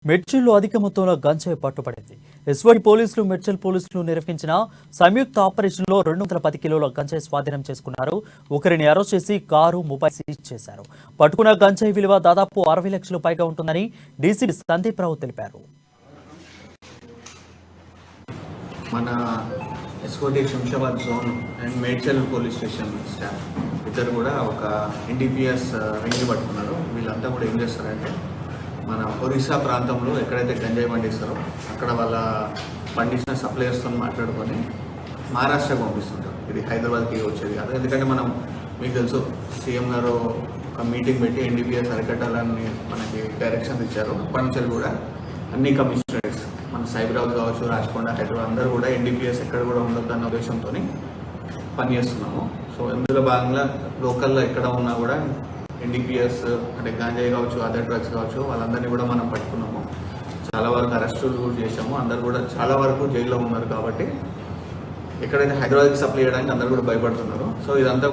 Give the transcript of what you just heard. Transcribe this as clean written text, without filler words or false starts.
మెడ్చల్లో అధిక మొత్తంలో గంజాయి పట్టుబడింది. ఎస్వడి పోలీసులు మెడ్చల్ పోలీసులు నిర్వహించిన సంయుక్త ఆపరేషన్లో 210 కిలోల గంజాయి స్వాధీనం చేసుకున్నారు. ఒకరిని అరెస్ట్ చేసి కారు, మొబైల్ సీజ్ చేశారు. పట్టుకున్న గంజాయి విలువ దాదాపు 60 లక్షలు పైగా ఉంటుందని డీసీపీ సందీప్ రావు తెలిపారు. మన SOT Shamshabad zone and Medchal police station staff ఇద్దరు కూడా ఒక ఎన్డీపీఎస్ రింగ్ పట్టుకున్నారు. వీళ్ళంతా కూడా ఏం చేస్తారంటే మన ఒరిస్సా ప్రాంతంలో ఎక్కడైతే గంజాయి పండిస్తారో అక్కడ వాళ్ళ పండించిన సప్లయర్స్తో మాట్లాడుకొని మహారాష్ట్రకు పంపిస్తుంటారు. ఇది హైదరాబాద్కి వచ్చేది కాదు. ఎందుకంటే మనం మీకు తెలుసు సీఎం గారు ఒక మీటింగ్ పెట్టి ఎన్డీపీఎస్ అరికట్టాలని మనకి డైరెక్షన్స్ ఇచ్చారు. అప్పటి నుంచి కూడా అన్ని కమిషనరేట్స్ మన సైబరాబాద్ కావచ్చు, రాచకొండ, హైదరాబాద్ అందరూ కూడా ఎన్డీపీఎస్ ఎక్కడ కూడా ఉండొద్దన్న ఉద్దేశంతో పనిచేస్తున్నాము. సో ఇందులో భాగంగా లోకల్లో ఎక్కడ ఉన్నా కూడా ఎన్డీపీఎస్ అంటే గాంజాయి కావచ్చు, అదర్ డ్రగ్స్ కావచ్చు, వాళ్ళందరినీ కూడా మనం పట్టుకున్నాము. చాలా వరకు అరెస్టులు కూడా చేసాము. అందరు కూడా చాలా వరకు జైల్లో ఉన్నారు. కాబట్టి ఎక్కడైతే హైదరాబాద్కి సప్లై చేయడానికి అందరు కూడా భయపడుతున్నారు. సో ఇదంతా